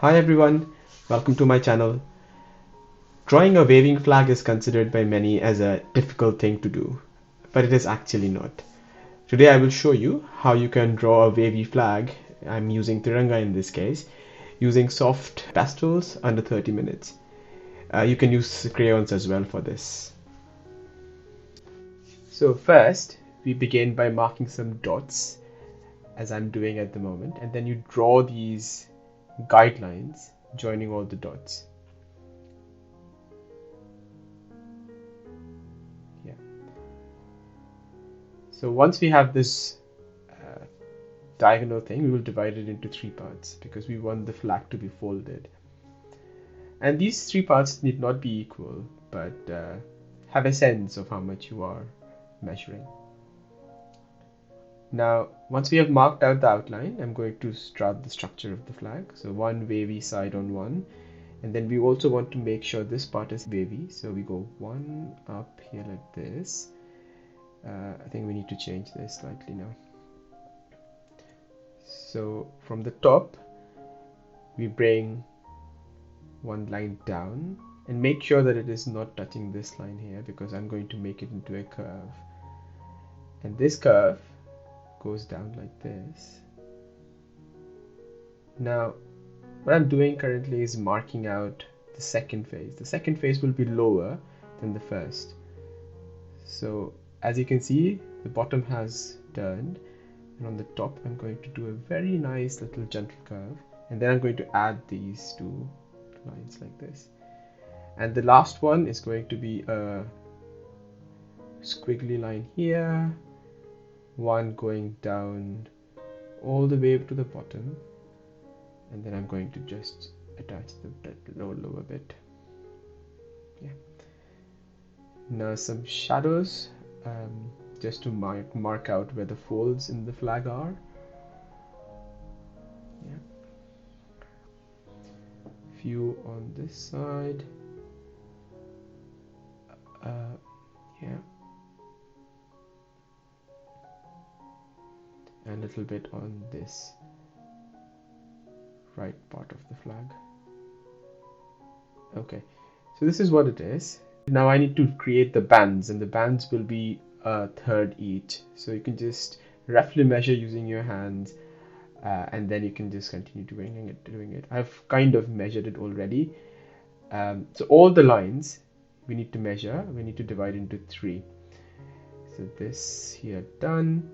Hi everyone, welcome to my channel. Drawing a waving flag is considered by many as a difficult thing to do, but it is actually not. Today I will show you how you can draw a wavy flag. I'm using tiranga in this case, using soft pastels under 30 minutes. You can use crayons as well for this. So first, we begin by marking some dots, as I'm doing at the moment, and then you draw these guidelines joining all the dots. Yeah. So once we have this diagonal thing, we will divide it into three parts because we want the flag to be folded. And these three parts need not be equal, but have a sense of how much you are measuring. Now, once we have marked out the outline, I'm going to start the structure of the flag. So one wavy side on one, and then we also want to make sure this part is wavy. So we go one up here like this. I think we need to change this slightly now. So from the top, we bring one line down and make sure that it is not touching this line here because I'm going to make it into a curve. And this curve goes down like this. Now, what I'm doing currently is marking out the second phase. The second phase will be lower than the first. So as you can see, the bottom has turned, and on the top I'm going to do a very nice little gentle curve, and then I'm going to add these two lines like this. And the last one is going to be a squiggly line here, one going down all the way to the bottom, and then I'm going to just attach the lower bit. Yeah. Now some shadows, just to mark out where the folds in the flag are. Yeah. Few on this side. Yeah. And a little bit on this right part of the flag. Okay, so this is what it is. Now I need to create the bands, and the bands will be a third each. So you can just roughly measure using your hands, and then you can just continue doing it. I've kind of measured it already. So all the lines we need to measure, we need to divide into three. So this here done,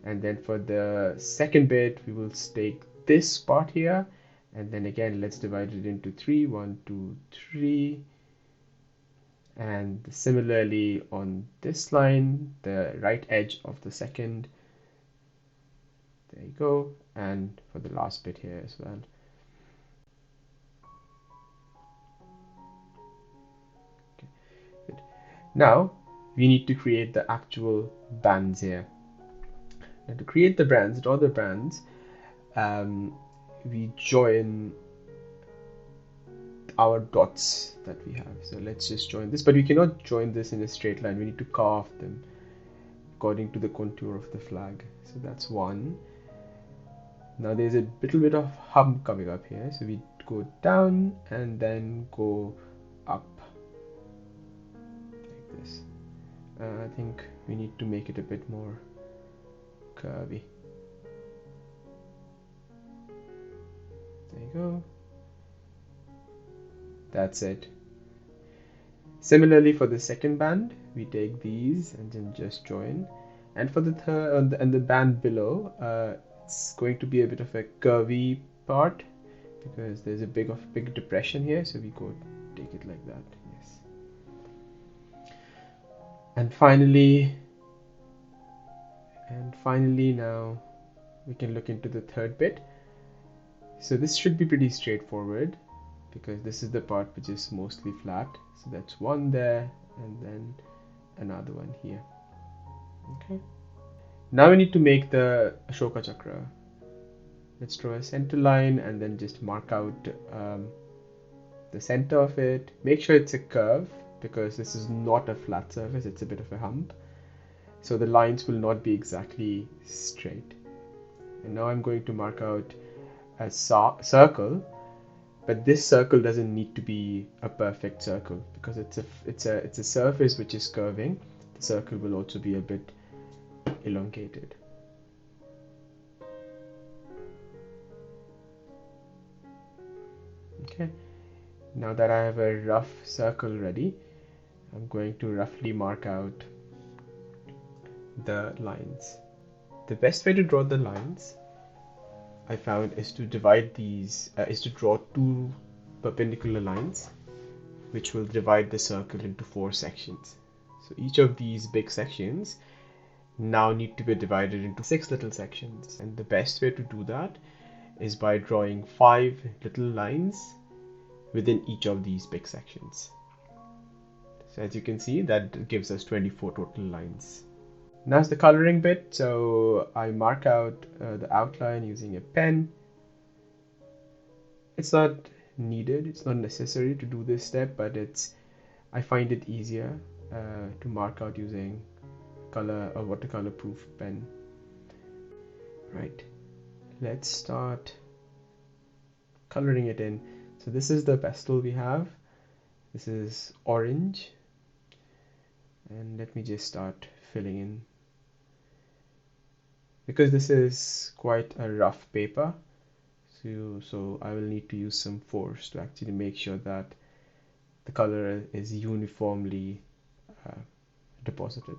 and then for the second bit we will take this part here, and then again let's divide it into three. 1, 2, 3. And similarly on this line, the right edge of the second, there you go, and for the last bit here as well. Okay, good. Now we need to create the actual bands here. Now to create the bands, draw the bands, we join our dots that we have. So let's just join this, but we cannot join this in a straight line. We need to carve them according to the contour of the flag. So that's one. Now there's a little bit of hump coming up here, so we go down and then go up like this. I think we need to make it a bit more curvy. There you go. That's it. Similarly for the second band, we take these and then just join. And for the third and the band below, it's going to be a bit of a curvy part because there's a big depression here, so we go take it like that. Yes. And finally now we can look into the third bit. So this should be pretty straightforward because this is the part which is mostly flat. So that's one there and then another one here. Okay. Now we need to make the Ashoka Chakra. Let's draw a center line and then just mark out the center of it. Make sure it's a curve because this is not a flat surface, it's a bit of a hump. So the lines will not be exactly straight. And now I'm going to mark out a circle But this circle doesn't need to be a perfect circle because it's a surface which is curving. The circle will also be a bit elongated. Okay, now that I have a rough circle ready, I'm going to roughly mark out the lines. The best way to draw the lines I found is to divide these, is to draw two perpendicular lines which will divide the circle into 4 sections. So each of these big sections now need to be divided into 6 little sections, and the best way to do that is by drawing 5 little lines within each of these big sections. So as you can see, that gives us 24 total lines. Now it's the coloring bit, so I mark out the outline using a pen. It's not needed, it's not necessary to do this step, but I find it easier to mark out using color or watercolor proof pen. Right, let's start coloring it in. So this is the pastel we have. This is orange, and let me just start filling in. Because this is quite a rough paper, so I will need to use some force to actually make sure that the color is uniformly deposited.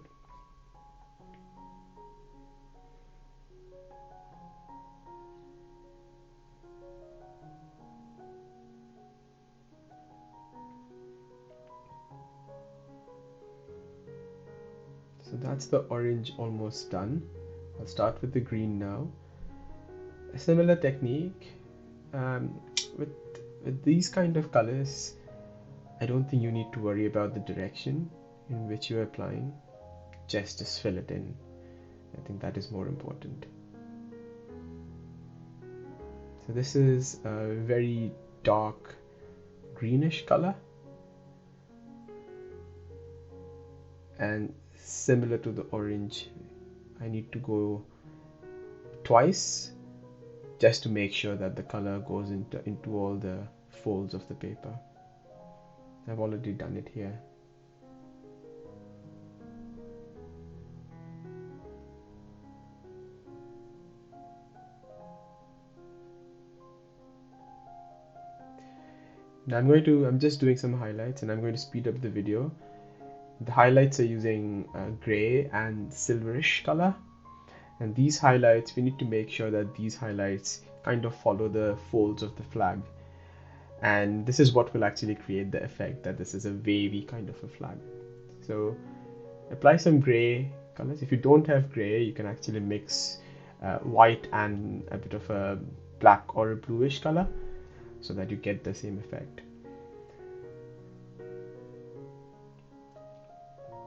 So that's the orange almost done. I'll start with the green now. A similar technique. With these kind of colors, I don't think you need to worry about the direction in which you're applying. Just fill it in. I think that is more important. So this is a very dark greenish color, and similar to the orange, I need to go twice just to make sure that the color goes into all the folds of the paper. I've already done it here. Now I'm just doing some highlights, and I'm going to speed up the video. The highlights are using gray and silverish color, and these highlights, we need to make sure that these highlights kind of follow the folds of the flag, and this is what will actually create the effect that this is a wavy kind of a flag. So apply some gray colors. If you don't have gray, you can actually mix white and a bit of a black or a bluish color so that you get the same effect.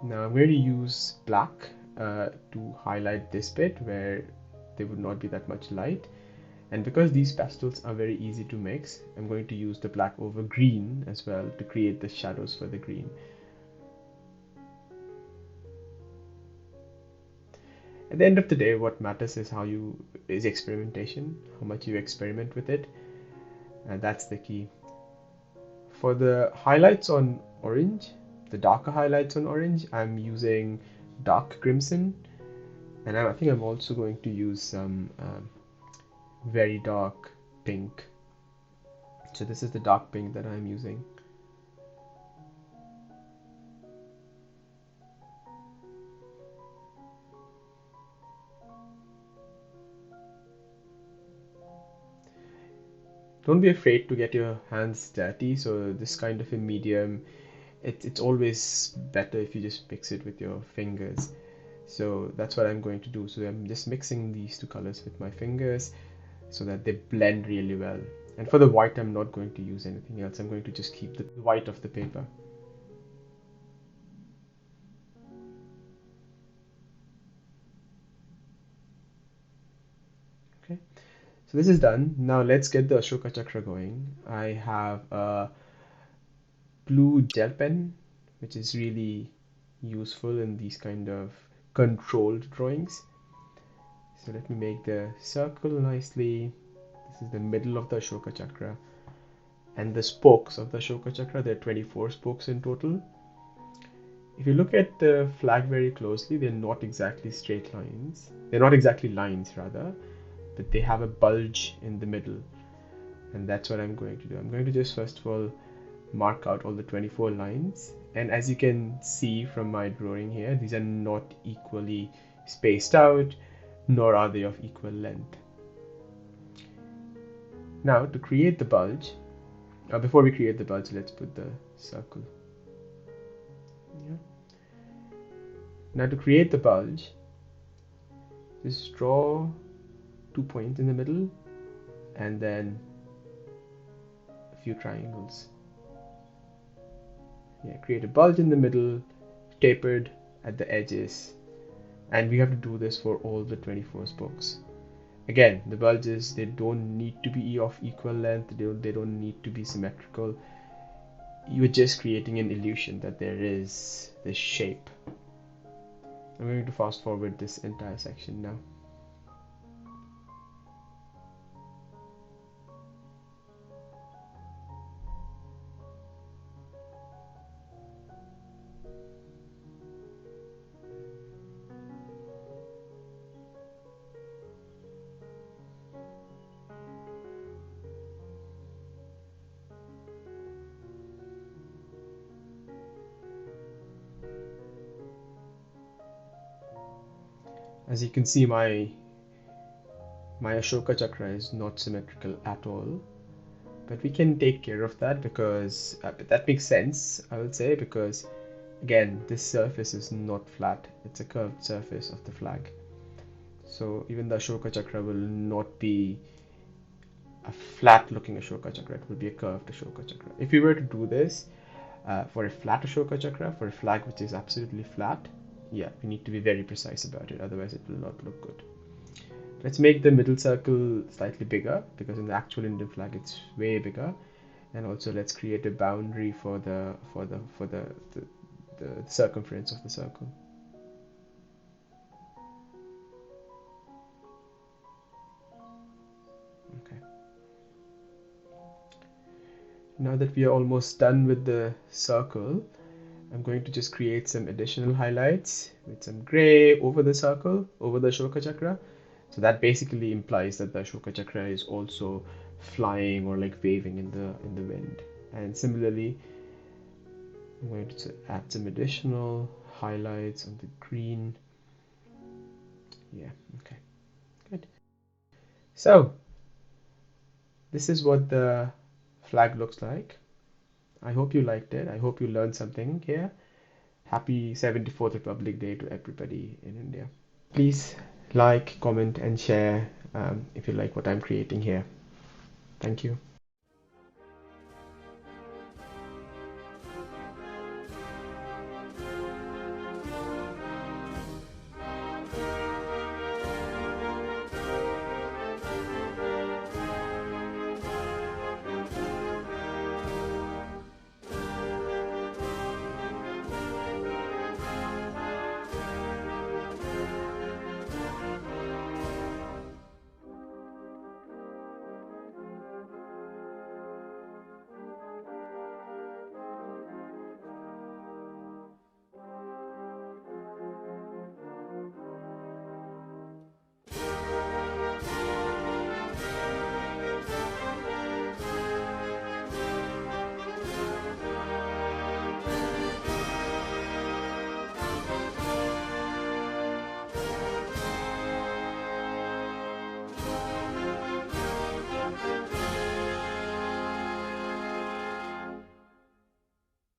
Now I'm going to use black to highlight this bit where there would not be that much light, and because these pastels are very easy to mix, I'm going to use the black over green as well to create the shadows for the green. At the end of the day, what matters is experimentation, how much you experiment with it, and that's the key. For the highlights on orange, the darker highlights on orange, I'm using dark crimson, and I think I'm also going to use some very dark pink. So this is the dark pink that I'm using. Don't be afraid to get your hands dirty. So this kind of a medium, it's always better if you just mix it with your fingers. So that's what I'm going to do. So I'm just mixing these two colors with my fingers so that they blend really well. And for the white, I'm not going to use anything else. I'm going to just keep the white of the paper. Okay, so this is done. Now let's get the Ashoka Chakra going. I have a blue gel pen, which is really useful in these kind of controlled drawings. So let me make the circle nicely. This is the middle of the Ashoka Chakra, And the spokes of the Ashoka Chakra, there are 24 spokes in total. If you look at the flag very closely, they're not exactly straight lines. They're not exactly lines, rather, but they have a bulge in the middle. And that's what I'm going to do. I'm going to just first of all mark out all the 24 lines. And as you can see from my drawing here, these are not equally spaced out, nor are they of equal length. Now, to create the bulge, before we create the bulge, let's put the circle. Yeah. Now, to create the bulge, just draw 2 points in the middle and then a few triangles. Yeah, create a bulge in the middle, tapered at the edges, and we have to do this for all the 24 spokes. Again, the bulges, they don't need to be of equal length, they don't need to be symmetrical. You're just creating an illusion that there is this shape. I'm going to fast forward this entire section now. As you can see, my Ashoka Chakra is not symmetrical at all, but we can take care of that because that makes sense, I would say, because again, this surface is not flat, it's a curved surface of the flag. So even the Ashoka Chakra will not be a flat looking Ashoka Chakra, it will be a curved Ashoka Chakra. If we were to do this for a flat Ashoka Chakra, for a flag which is absolutely flat, yeah, we need to be very precise about it, otherwise it will not look good. Let's make the middle circle slightly bigger, because in the actual Indian flag it's way bigger. And also let's create a boundary for the circumference of the circle. Okay. Now that we are almost done with the circle, I'm going to just create some additional highlights with some gray over the circle, over the Ashoka Chakra. So that basically implies that the Ashoka Chakra is also flying or like waving in the wind. And similarly, I'm going to add some additional highlights on the green. Yeah, okay, good. So this is what the flag looks like. I hope you liked it. I hope you learned something here. Happy 74th Republic Day to everybody in India. Please like, comment, and share if you like what I'm creating here. Thank you.